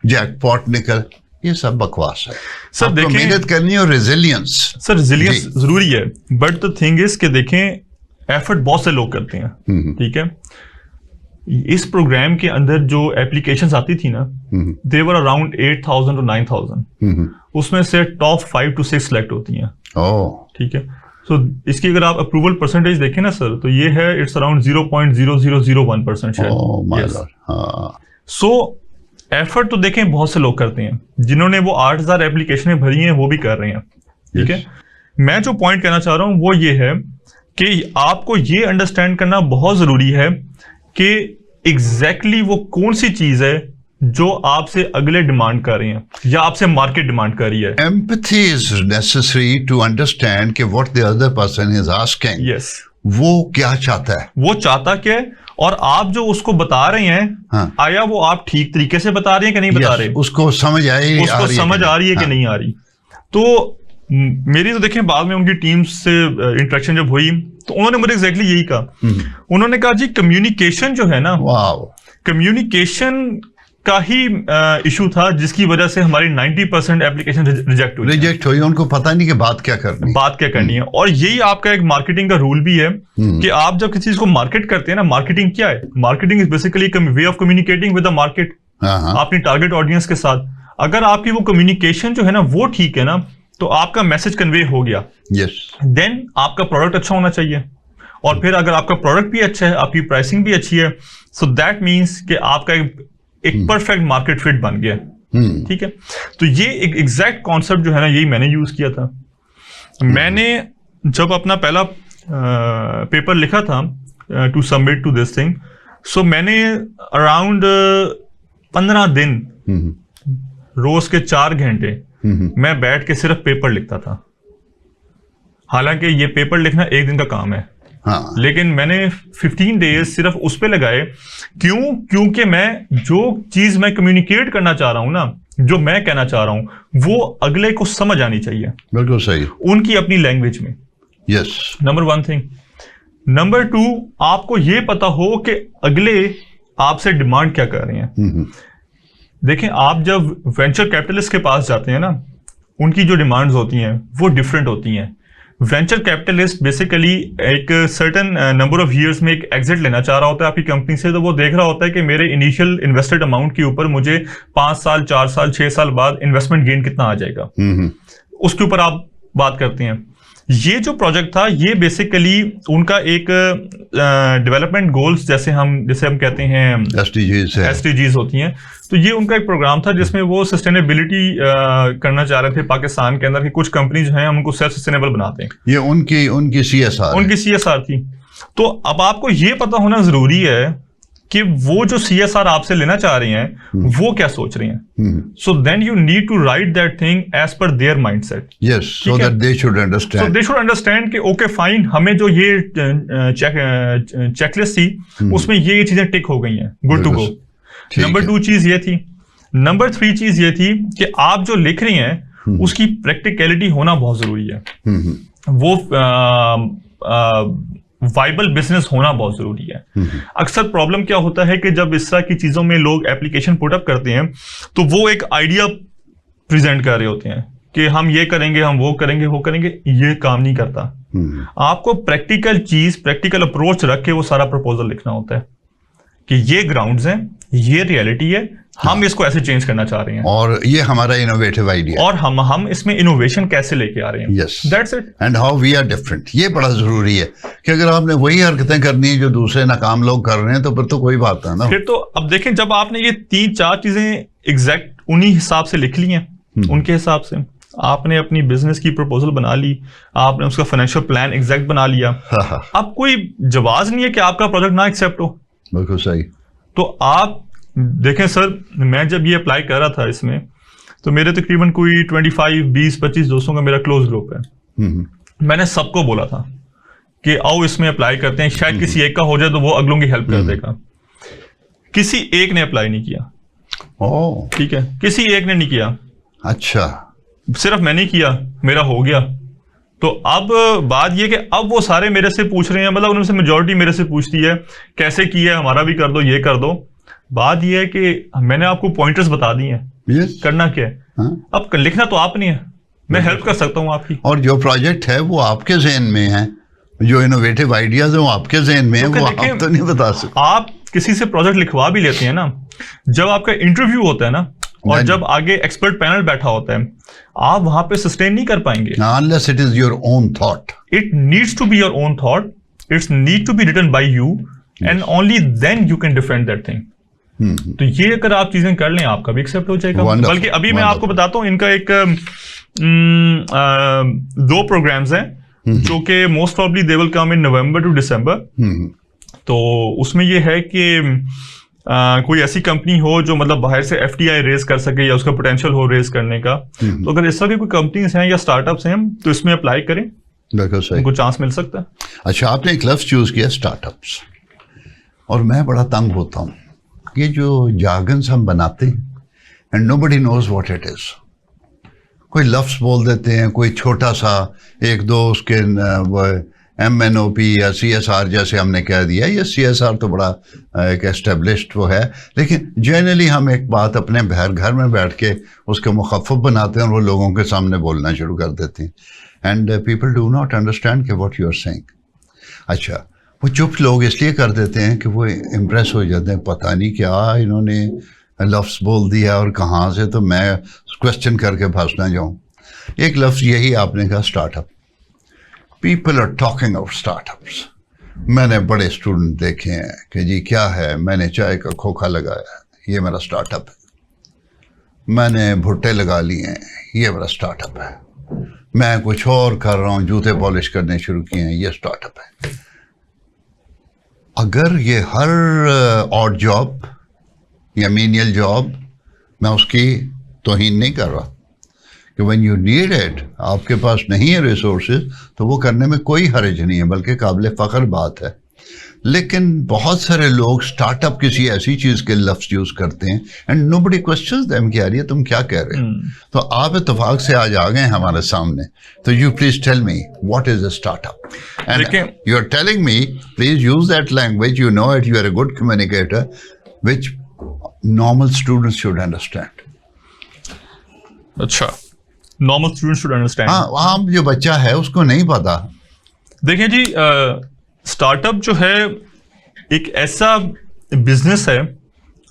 जैकपॉट निकल, ये सब बकवास है। सर देखें, मेहनत करनी और रेजिलियंस। सर रेजिलियंस जरूरी है, बट द थिंग इज कि देखें एफर्ट बहुत से लोग करते हैं, ठीक है। इस प्रोग्राम के अंदर जो एप्लीकेशंस आती थी ना, देवर अराउंड 8,000 to 9,000, उसमें से टॉप 5 to 6 सिलेक्ट होती हैं। ठीक है, सो इसकी अगर आप अप्रूवल परसेंटेज देखें ना सर, तो ये है इट्स अराउंड 0.0001% शायद। सो एफर्ट तो देखें बहुत से लोग करते हैं, जिन्होंने वो 8,000 एप्लीकेशनें भरी हैं वो भी कर रहे हैं, ठीक है। मैं जो पॉइंट कहना चाह रहा हूं वो ये है कि आपको ये अंडरस्टैंड करना बहुत जरूरी है कि एग्जैक्टली वो कौन सी चीज है जो आपसे अगले डिमांड कर रहे हैं या आपसे मार्केट डिमांड कर रही है। Empathy is necessary to understand कि what the other person is asking. Yes, वो क्या चाहता है, वो चाहता क्या है, और आप जो उसको बता रहे हैं, हाँ, आया वो आप ठीक तरीके से बता रहे हैं कि नहीं बता रहे, उसको समझ आई, उसको समझ आ रही है कि नहीं आ रही। तो मेरी तो देखें बाद में उनकी टीम से इंटरेक्शन जब हुई तो उन्होंने मुझे एग्जैक्टली यही कहा। उन्होंने कहा जी कम्युनिकेशन जो है ना, कम्युनिकेशन का ही इशू था जिसकी वजह से हमारी 90% एप्लीकेशन रिजेक्ट हुई। उनको पता नहीं कि बात क्या करनी है। और यही आपका एक मार्केटिंग का रूल भी है कि आप जब किसी चीज को मार्केट करते हैं ना, मार्केटिंग क्या है, marketing is basically way of communicating with the market, अपनी टारगेट ऑडियंस के साथ। अगर आपकी वो कम्युनिकेशन जो है ना वो ठीक है ना, तो आपका मैसेज कन्वे हो गया, देन आपका प्रोडक्ट अच्छा होना चाहिए, और फिर अगर आपका प्रोडक्ट भी अच्छा है, आपकी प्राइसिंग भी अच्छी है, सो दैट मीन्स कि आपका एक परफेक्ट मार्केट फिट बन गया, ठीक है। तो ये एक एग्जैक्ट कॉन्सेप्ट जो है ना, यही मैंने यूज किया था। मैंने जब अपना पहला पेपर लिखा था to submit to this thing, so मैंने अराउंड 15 दिन रोज के 4 घंटे मैं बैठ के सिर्फ पेपर लिखता था। हालांकि ये पेपर लिखना एक दिन का काम है, हाँ, लेकिन मैंने 15 डेज सिर्फ उस पे लगाए। क्योंकि मैं जो चीज मैं कम्युनिकेट करना चाह रहा हूं ना, जो मैं कहना चाह रहा हूं, वो अगले को समझ आनी चाहिए, बिल्कुल सही, उनकी अपनी लैंग्वेज में। Yes, number 1 thing. नंबर 2, आपको ये पता हो कि अगले आपसे डिमांड क्या कर रहे हैं। देखें, आप जब वेंचर कैपिटलिस्ट के पास जाते हैं ना, उनकी जो डिमांड्स होती हैं वो डिफरेंट होती हैं। वेंचर कैपिटलिस्ट बेसिकली एक सर्टेन नंबर ऑफ ईयर्स में एक एग्जिट लेना चाह रहा होता है आपकी कंपनी से, तो वो देख रहा होता है कि मेरे इनिशियल इन्वेस्टेड अमाउंट के ऊपर मुझे 5 साल, 4 साल, 6 साल बाद इन्वेस्टमेंट गेन कितना आ जाएगा, उसके ऊपर आप बात करते हैं। ये जो प्रोजेक्ट था, ये बेसिकली उनका एक डेवलपमेंट गोल्स जैसे हम कहते हैं SDGs होती हैं, तो ये उनका एक प्रोग्राम था जिसमें वो सस्टेनेबिलिटी करना चाह रहे थे पाकिस्तान के अंदर, कि कुछ कंपनीज हैं हम उनको सेल्फ सस्टेनेबल बनाते हैं। ये उनकी CSR थी। तो अब आपको ये पता होना जरूरी है कि वो जो CSR आपसे लेना चाह रहे हैं वो क्या सोच रहे हैं। So then you need to write that thing as per their mindset. Yes, so that they should understand. So they should understand कि ओके फाइन, हमें जो ये चेकलिस्ट थी उसमें ये चीजें टिक हो गई हैं, गुड टू गो। नंबर 2 चीज ये थी। नंबर 3 चीज ये थी कि आप जो लिख रही हैं उसकी प्रैक्टिकलिटी होना बहुत जरूरी है, वो वाइबल बिजनेस होना बहुत जरूरी है। अक्सर प्रॉब्लम क्या होता है कि जब इस तरह की चीजों में लोग एप्लीकेशन पुटअप करते हैं तो वो एक आइडिया प्रेजेंट कर रहे होते हैं कि हम ये करेंगे, हम वो करेंगे, वो करेंगे, ये काम नहीं करता। आपको प्रैक्टिकल चीज, प्रैक्टिकल अप्रोच रख के वो सारा प्रपोजल लिखना होता है कि ये ग्राउंड्स हैं, ये रियलिटी है, हम इसको ऐसे चेंज करना चाह रहे हैं, और ये हमारा इनोवेटिव आइडिया, और हम इसमें इनोवेशन कैसे लेके आ रहे हैं। Yes, that's it, and how we are different. ये बड़ा जरूरी है कि अगर आपने वही हरकतें करनी है जो दूसरे नाकाम लोग कर रहे हैं तो फिर तो कोई बात है ना। फिर तो अब देखें, जब आपने ये 3-4 चीजें एग्जैक्ट उन्हीं हिसाब से लिख ली हैं, उनके हिसाब से आपने अपनी बिजनेस की प्रपोजल बना ली, आपने उसका फाइनेंशियल प्लान एग्जैक्ट बना लिया। अब कोई जवाब नहीं है कि आपका प्रोजेक्ट ना एक्सेप्ट हो। बिल्कुल सही। तो आप देखें सर, मैं जब ये अप्लाई कर रहा था इसमें, तो मेरे तकरीबन कोई 25 दोस्तों का मेरा क्लोज ग्रुप है। मैंने सबको बोला था कि आओ इसमें अप्लाई करते हैं, शायद किसी एक का हो जाए तो वो अगलों की हेल्प कर देगा। किसी एक ने अप्लाई नहीं किया। ठीक है, किसी एक ने नहीं किया। अच्छा, सिर्फ मैंने किया, मेरा हो गया। तो अब बात ये कि अब वो सारे मेरे से पूछ रहे हैं, मतलब उनमें से मेजॉरिटी मेरे से पूछती है कैसे किया है, हमारा भी कर दो, ये कर दो। बात ये है कि मैंने आपको पॉइंटर्स बता दिए हैं, करना क्या है। अब लिखना तो आप नहीं है, मैं हेल्प कर सकता हूँ आपकी। और जो प्रोजेक्ट है वो आपके ज़हन में है, जो इनोवेटिव आइडियाज है वो आपके ज़हन में है, वो आप तो नहीं बता सकते। आप किसी से प्रोजेक्ट लिखवा भी लेते हैं ना, जब आपका इंटरव्यू होता है ना, और जब आगे एक्सपर्ट पैनल बैठा होता है, आप वहां पे सस्टेन नहीं कर पाएंगे। Unless it is your own thought. It needs to be your own thought. It need to be written by you, and only then you can defend that thing. तो ये अगर आप चीजें कर लें, आपका भी एक्सेप्ट हो जाएगा। बल्कि अभी मैं आपको बताता हूँ, इनका एक 2 प्रोग्राम्स हैं जो कि most probably they will come in November to December. तो उसमें ये है कि कोई ऐसी कंपनी हो जो मतलब बाहर से FDI रेज कर सके या उसका पोटेंशियल हो रेज करने का। तो अगर इस तरह की कोई कंपनीज हैं या स्टार्टअप्स हैं तो इसमें अप्लाई करें, उनको चांस मिल सकता है। अच्छा, आपने एक लफ्ज चूज किया स्टार्टअप्स, और मैं बड़ा तंग होता हूँ। ये जो जार्गन्स हम बनाते हैं and nobody knows what it is, कोई लफ्ज बोल देते हैं, कोई छोटा सा एक दो उसके MNOP या CSR जैसे हमने कह दिया। ये CSR तो बड़ा एक एस्टेब्लिश्ड वो है, लेकिन जनरली हम एक बात अपने घर में बैठ के उसके मुखफ़फ़ बनाते हैं और वो लोगों के सामने बोलना शुरू कर देते हैं, and people do not understand कि व्हाट यू आर सेइंग। अच्छा, वो चुप लोग इसलिए कर देते हैं कि वो इम्प्रेस हो जाते हैं, पता नहीं क्या इन्होंने लफ्ज़ बोल दिया और कहाँ से, तो मैं क्वेश्चन करके फंस ना जाऊँ। एक लफ्ज़ यही आपने कहा, startup. People are talking of startups. मैंने बड़े स्टूडेंट देखे हैं कि जी क्या है, मैंने चाय का खोखा लगाया है, ये मेरा स्टार्टअप है। मैंने भुट्टे लगा लिए हैं, ये मेरा स्टार्टअप है। मैं कुछ और कर रहा हूँ, जूते पॉलिश करने शुरू किए हैं, ये स्टार्टअप है। अगर ये हर ऑड जॉब या मीनियल जॉब, मैं उसकी तौहीन नहीं कर रहा कि व्हेन यू नीड इट, आपके पास नहीं है रिसोर्सेज, तो वो करने में कोई हर्ज नहीं है, बल्कि काबिल फ़ख्र बात है। लेकिन बहुत सारे लोग स्टार्टअप किसी ऐसी चीज़ के लफ्ज़ यूज़ करते हैं एंड नोबडी क्वेश्चंस देम कि यार ये तुम क्या कह रहे हो। तो आप इत्तेफाक से आज आ गए हमारे सामने, तो you please tell me what is a startup, and you are telling me please use that language, you know it, you are a good communicator, which normal students should understand. अच्छा, नॉर्मल स्टूडेंट्स शुड अंडरस्टैंड। हाँ, आम जो बच्चा है उसको नहीं पता। देखें जी, स्टार्टअप जो है एक ऐसा बिजनेस है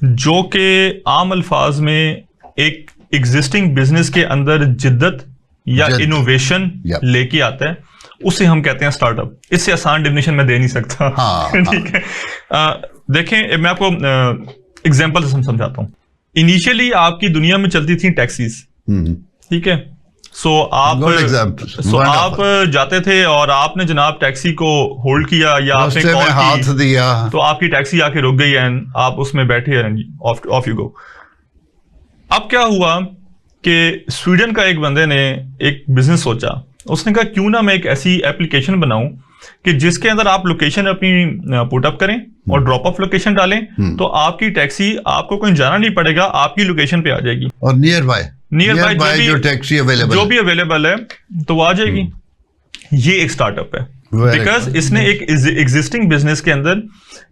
जो कि आम अल्फाज में एक एग्जिस्टिंग बिजनेस के अंदर जिद्दत या इनोवेशन लेके आता है, उसे हम कहते हैं स्टार्टअप। इससे आसान डेफिनेशन मैं दे नहीं सकता। हाँ, ठीक है। देखें, मैं आपको एग्जांपल से समझाता हूँ। इनिशियली आपकी दुनिया में चलती थी टैक्सीज, ठीक है। सो आप जाते थे और आपने जनाब टैक्सी को होल्ड किया या आपने कॉल हाथ दिया, तो आपकी टैक्सी आके रुक गई एंड आप उसमें बैठे एंड ऑफ यू गो। अब क्या हुआ कि स्वीडन का एक बंदे ने एक बिजनेस सोचा। उसने कहा क्यों ना मैं एक ऐसी एप्लीकेशन बनाऊं कि जिसके अंदर आप लोकेशन अपनी पुट अप करें और ड्रॉप ऑफ लोकेशन डालें, तो आपकी टैक्सी, आपको कोई जाना नहीं पड़ेगा, आपकी लोकेशन पे आ जाएगी और नियर बाय जो टैक्सी अवेलेबल, जो भी अवेलेबल है तो वो आ जाएगी। ये एक स्टार्टअप है, बिकॉज इसने एक एग्जिस्टिंग बिजनेस के अंदर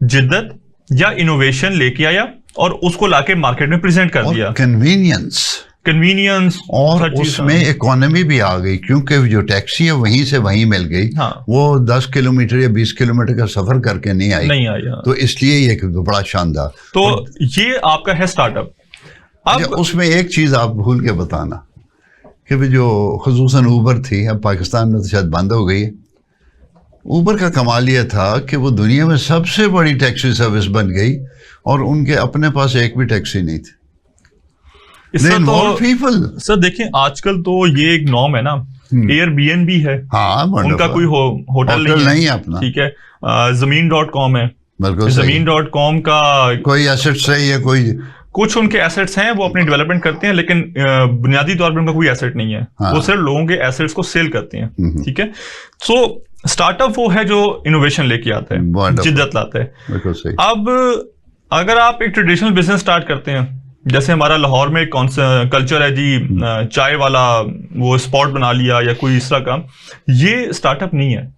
जिद्दत या इनोवेशन लेके आया और उसको लाके मार्केट में प्रेजेंट कर दिया। कन्वीनियंस और उसमें इकोनॉमी भी आ गई, क्योंकि जो टैक्सी है वहीं से वहीं मिल गई। हाँ। वो 10 किलोमीटर या 20 किलोमीटर का सफर करके नहीं आई। हाँ। तो इसलिए ये बड़ा शानदार। तो ये आपका है स्टार्टअप। अब उसमें एक चीज आप भूल के बताना कि भी जो खुसूसन ऊबर थी, अब पाकिस्तान में तो शायद बंद हो गई है। ऊबर का कमाल ये था कि वो दुनिया में सबसे बड़ी टैक्सी सर्विस बन गई और उनके अपने पास एक भी टैक्सी नहीं थी। इसका तो पीपल सर देखिए आजकल तो ये एक नॉर्म है ना, एयरबीएनबी है, हाँ, उनका कोई होटल नहीं है अपना, ठीक है, Zameen.com है, Zameen.com का कोई एसेट्स है या कुछ उनके एसेट्स हैं, वो अपनी डेवलपमेंट करते हैं, लेकिन बुनियादी तौर पर उनका कोई एसेट नहीं है। हाँ। वो सिर्फ लोगों के एसेट्स को सेल करते हैं, ठीक है। सो स्टार्टअप वो है जो इनोवेशन लेके आता है, जिद्दत लाता है। अब अगर आप एक ट्रेडिशनल बिजनेस स्टार्ट करते हैं, जैसे हमारा लाहौर में कल्चर है जी, चाय वाला वो स्पॉट बना लिया या कोई इस तरह का, ये स्टार्टअप नहीं है।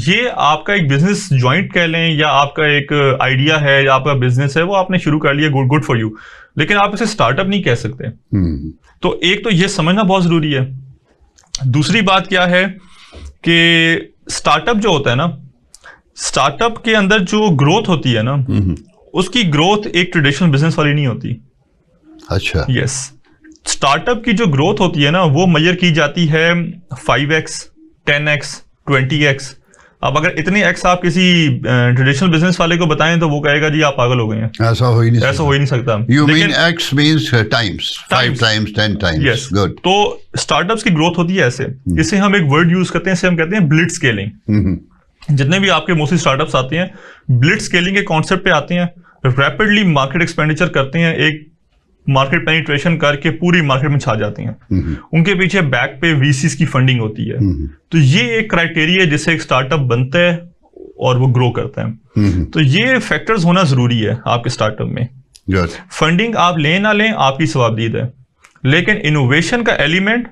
ये आपका एक बिजनेस ज्वाइंट कह लें, या आपका एक आइडिया है, या आपका बिजनेस है, वो आपने शुरू कर लिया, गुड फॉर यू, लेकिन आप इसे स्टार्टअप नहीं कह सकते। तो एक तो ये समझना बहुत जरूरी है। दूसरी बात क्या है कि स्टार्टअप जो होता है ना, स्टार्टअप के अंदर जो ग्रोथ होती है ना, उसकी ग्रोथ एक ट्रेडिशनल बिजनेस वाली नहीं होती। अच्छा, यस, स्टार्टअप की जो ग्रोथ होती है ना, वो मेजर की जाती है 5x, 10x, 20x। अब अगर इतने एक्स आप किसी ट्रेडिशनल बिजनेस वाले को बताएं तो वो कहेगा जी आप पागल हो गए हैं, ऐसा हो ही नहीं सकता। You mean X means times, 5 times, 10 times. Yes. Good. तो स्टार्टअप्स की ग्रोथ होती है ऐसे। इसे हम एक वर्ड यूज करते हैं, इसे हम कहते हैं ब्लिट्ज स्केलिंग। जितने भी आपके मोस्टली स्टार्टअप्स आते हैं, ब्लिट्ज स्केलिंग के कॉन्सेप्ट पे आते हैं, रैपिडली मार्केट एक्सपेंडिचर करते हैं, एक मार्केट पेनिट्रेशन करके पूरी मार्केट में छा जाती हैं। उनके पीछे बैक पे वीसीज की फंडिंग होती है। तो ये एक क्राइटेरिया है जिससे एक स्टार्टअप बनता है और वो ग्रो करता है। तो ये फैक्टर्स होना जरूरी है आपके स्टार्टअप में। फंडिंग आप लें ना लें आपकी सवाबदीद है, लेकिन इनोवेशन का एलिमेंट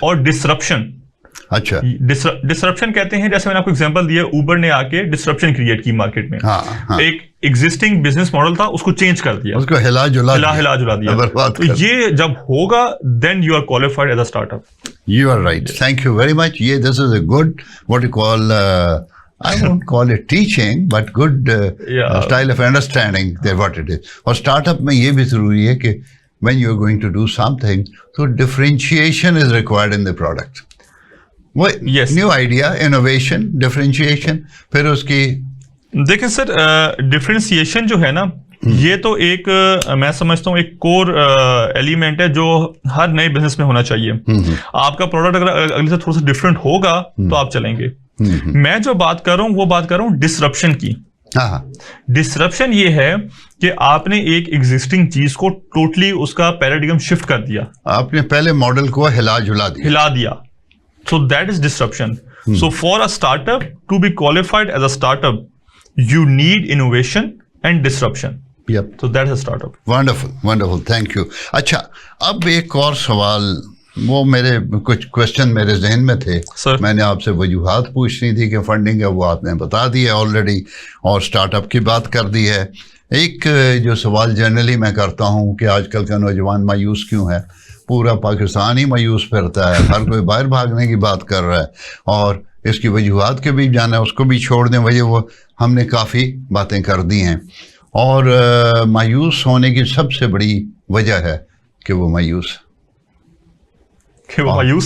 और डिसरप्शन। अच्छा, डिसरप्शन कहते हैं, जैसे मैंने आपको एग्जांपल दिया, उबर ने आके डिसरप्शन क्रिएट की मार्केट में। हाँ। एक एग्जिस्टिंग बिजनेस मॉडल था, उसको चेंज कर दिया, उसको हिला जुला दिया। तो ये जब होगा, then you are qualified as a startup. You are right, thank you very much. ये this is a good, what you call, I won't call it teaching, but good style of understanding that what it is. और startup में ये भी जरूरी है कि when you are going to do something, so differentiation is required in the product. Yes. New idea, innovation, differentiation, फिर उसकी देखें सर, डिफरेंशिएशन जो है ना, ये तो एक मैं समझता हूँ एक कोर एलिमेंट है जो हर नए बिजनेस में होना चाहिए। आपका प्रोडक्ट अगर अगले से थोड़ा सा डिफरेंट होगा तो आप चलेंगे। मैं जो बात कर रहा हूँ वो बात कर रहा हूँ डिसरप्शन की। डिसरप्शन ये है कि आपने एक एग्जिस्टिंग चीज को टोटली उसका पैराडिगम शिफ्ट कर दिया, आपने पहले मॉडल को हिला दिया। So that is disruption. So for a startup to be qualified as a startup, you need innovation and disruption. Yep. So that is a startup. Wonderful, wonderful. Thank you. अच्छा, अब एक और सवाल, वो मेरे कुछ क्वेश्चन मेरे जहन में थे। Sir. मैंने आपसे वजूहात पूछनी थी कि फंडिंग है, वो आपने बता दी है ऑलरेडी, और स्टार्टअप की बात कर दी है। एक जो सवाल जनरली मैं करता हूँ कि आजकल का नौजवान मायूस क्यों है, पूरा पाकिस्तान ही मायूस फिरता है, हर कोई बाहर भागने की बात कर रहा है, और इसकी वजूहात के भी जाना है, उसको भी छोड़ दें, वजह वो हमने काफ़ी बातें कर दी हैं। और मायूस होने की सबसे बड़ी वजह है कि वो मायूस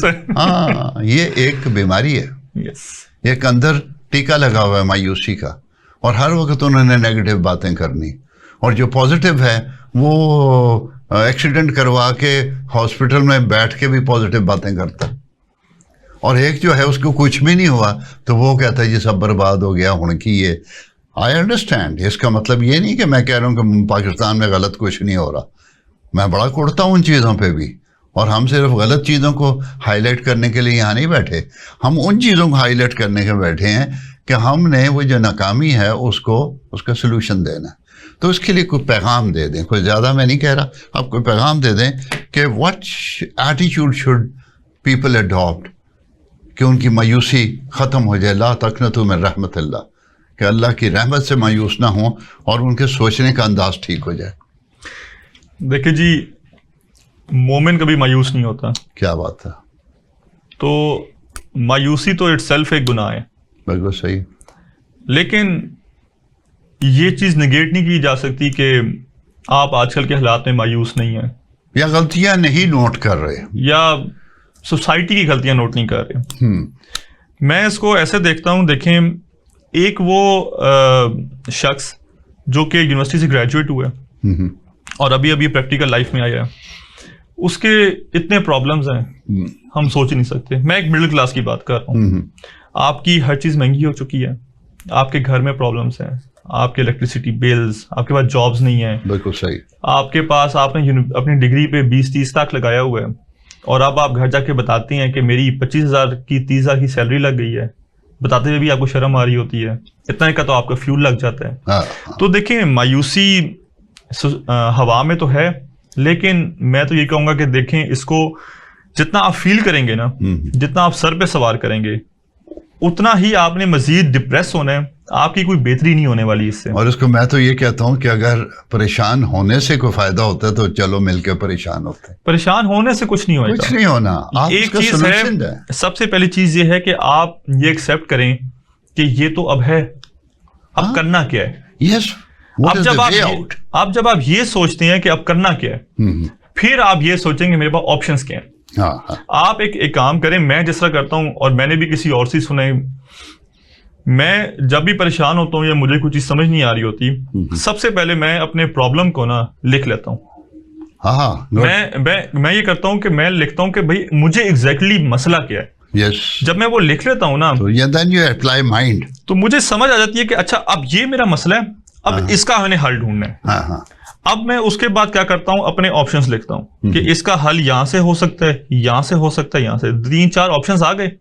है। हाँ, ये एक बीमारी है। yes. एक अंदर टीका लगा हुआ है मायूसी का, और हर वक्त उन्होंने नेगेटिव बातें करनी, और जो पॉजिटिव है वो एक्सीडेंट करवा के हॉस्पिटल में बैठ के भी पॉजिटिव बातें करता है, और एक जो है उसको कुछ भी नहीं हुआ तो वो कहता है ये सब बर्बाद हो गया हुण की ये। आई अंडरस्टैंड, इसका मतलब ये नहीं कि मैं कह रहा हूँ कि पाकिस्तान में गलत कुछ नहीं हो रहा, मैं बड़ा कुड़ता हूँ उन चीज़ों पे भी, और हम सिर्फ गलत चीज़ों को हाईलाइट करने के लिए यहाँ नहीं बैठे, हम उन चीज़ों को हाईलाइट करने के बैठे हैं कि हमने वो जो नाकामी है उसका सोल्यूशन देना है। तो उसके लिए कोई पैगाम दे दें, कोई ज़्यादा मैं नहीं कह रहा, आप कोई पैगाम दे दें कि what attitude should people adopt कि उनकी मायूसी ख़त्म हो जाए। ला तक़नतू मिन रहमतिल्लाह, कि अल्लाह की रहमत से मायूस ना हो और उनके सोचने का अंदाज ठीक हो जाए। देखिए जी, मोमिन कभी मायूस नहीं होता। क्या बात है। तो मायूसी तो इटसेल्फ एक गुनाह है। बिल्कुल सही। लेकिन ये चीज़ निगेट नहीं की जा सकती कि आप आजकल के हालात में मायूस नहीं हैं, या गलतियां नहीं नोट कर रहे, या सोसाइटी की गलतियां नोट नहीं कर रहे। मैं इसको ऐसे देखता हूँ, देखें, एक वो शख्स जो कि यूनिवर्सिटी से ग्रेजुएट हुआ, और अभी अभी प्रैक्टिकल लाइफ में आया है, उसके इतने प्रॉब्लम्स हैं हम सोच ही नहीं सकते। मैं एक मिडिल क्लास की बात कर रहा हूँ। आपकी हर चीज़ महंगी हो चुकी है, आपके घर में प्रॉब्लम्स हैं, आपके इलेक्ट्रिसिटी बिल्स, आपके पास जॉब्स नहीं है, बिल्कुल सही, आपके पास आपने अपनी डिग्री पे 20-30 लाख लगाया हुआ है, और अब आप घर जाके बताते हैं कि मेरी 25,000 की 30,000 की सैलरी लग गई है, बताते हुए भी आपको शर्म आ रही होती है, इतना का तो आपका फ्यूल लग जाता है। हाँ। तो देखिए, मायूसी हवा में तो है, लेकिन मैं तो ये कहूंगा कि देखें, इसको जितना आप फील करेंगे ना, जितना आप सर पे सवार करेंगे, उतना ही आपने मजीद डिप्रेस होना है, आपकी कोई बेहतरी नहीं होने वाली इससे। और इसको मैं तो ये कहता हूँ कि अगर परेशान होने से कोई फायदा होता है तो चलो मिलकर परेशान होते हैं। परेशान होने से कुछ नहीं होगा, कुछ नहीं होना। आप एक चीज है, सबसे पहली चीज ये है कि आप ये एक्सेप्ट करें कि ये तो अब है, अब करना क्या है। यस, अब जब आप ये सोचते हैं कि अब करना क्या है, फिर आप ये सोचेंगे मेरे पास ऑप्शंस क्या हैं। हाँ। आप एक काम करें, मैं जिस तरह करता हूं, और मैंने भी किसी और से सुना है, मैं जब भी परेशान होता हूं या मुझे कुछ चीज समझ नहीं आ रही होती, सबसे पहले मैं अपने प्रॉब्लम को ना लिख लेता हूं। हाँ, मैं ये करता हूं कि मैं लिखता हूं कि भाई मुझे एग्जैक्टली मसला क्या है। Yes. जब मैं वो लिख लेता हूं ना, तो then you apply mind. तो मुझे समझ आ जाती है कि अच्छा, अब ये मेरा मसला है, अब इसका मैंने हल ढूंढना है। हाँ। अब मैं उसके बाद क्या करता हूं, अपने ऑप्शंस लिखता हूं कि इसका हल यहां से हो सकता है, यहां से हो सकता है, यहां से 3-4 ऑप्शंस आ गए।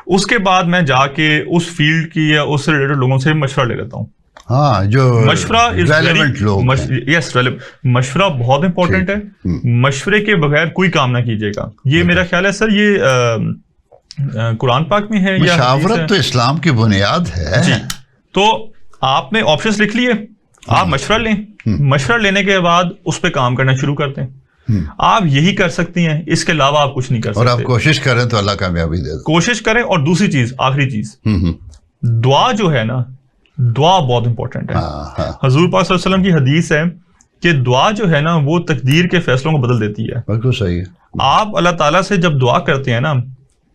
उसके बाद मैं जाके उस फील्ड की या उससे रिलेटेड लोगों से मशवरा ले लेता हूं। हाँ, जो मशवरा रेलेवेंट लोग, मशवरा बहुत इंपॉर्टेंट है। मशवरे के बगैर कोई काम ना कीजिएगा। ये मेरा ख्याल है सर, ये कुरान पाक में है, या मशावरत तो इस्लाम की बुनियाद है जी। तो आपने ऑप्शंस लिख लिए, आप मशवरा लें, मशवरा लेने के बाद उस पर काम करना शुरू करते हैं। आप यही कर सकती हैं, इसके अलावा आप कुछ नहीं कर सकते। और आप कोशिश करें तो अल्लाह कामयाबी दे दे। कोशिश करें। और दूसरी चीज, आखिरी चीज, दुआ जो है ना, दुआ बहुत इंपॉर्टेंट है। हजूर पाक सल्लल्लाहु अलैहि वसल्लम की हदीस है कि दुआ जो है ना, वो तकदीर के फैसलों को बदल देती है। बिल्कुल सही है। आप अल्लाह ताला से जब दुआ करते हैं ना,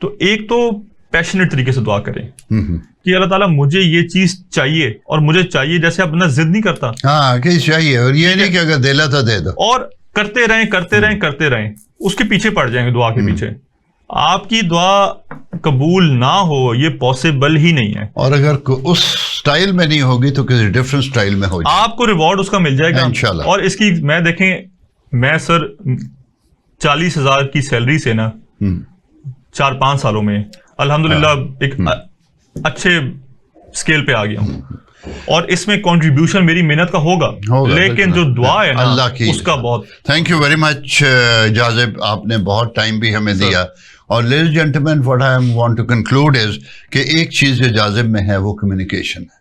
तो एक तो पैशनेट तरीके से दुआ करें कि अल्लाह ताला मुझे ये चीज चाहिए, और मुझे चाहिए जैसे आप बंदा जिद नहीं करता, हाँ कि चाहिए, और ये नहीं कि अगर दिला तो दे दो, और करते रहें, उसके पीछे पड़ जाएंगे दुआ के पीछे। आपकी दुआ कबूल ना हो, ये पॉसिबल ही नहीं है। और अगर उस स्टाइल में नहीं होगी तो किसी डिफरेंट स्टाइल में हो जाए, आपको रिवॉर्ड उसका मिल जाएगा इंशाल्लाह। और इसकी मैं सर 40,000 की सैलरी से ना 4-5 सालों में अल्हम्दुलिल्लाह एक अच्छे स्केल पे आ गया हूँ, और इसमें कंट्रीब्यूशन मेरी मेहनत का होगा, लेकिन जो दुआ है ना, अल्लाह की, उसका बहुत। Thank you very much Jazib, आपने बहुत टाइम भी हमें दिया। और ladies gentleman, what I want to conclude is कि एक चीज जो जाजिब में है वो कम्युनिकेशन है,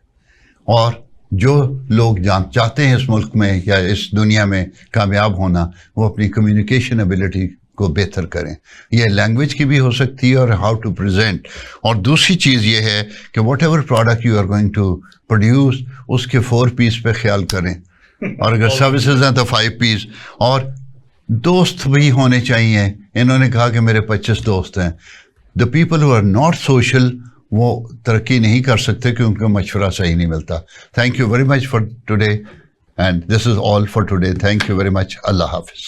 और जो लोग चाहते हैं इस मुल्क में या इस दुनिया में कामयाब होना, वो अपनी कम्युनिकेशन एबिलिटी को बेहतर करें। ये लैंग्वेज की भी हो सकती है और हाउ टू प्रेजेंट। और दूसरी चीज़ ये है कि whatever product you are going to produce, उसके 4 पीस पे ख्याल करें, और अगर सर्विसेज हैं तो 5 पीस। और दोस्त भी होने चाहिए। इन्होंने कहा कि मेरे 25 दोस्त हैं। The people who are not social, वो तरक्की नहीं कर सकते क्योंकि उनका मशवरा सही नहीं मिलता। Thank you very much for today, and this is all for today. Thank you very much. अल्लाह हाफिज़।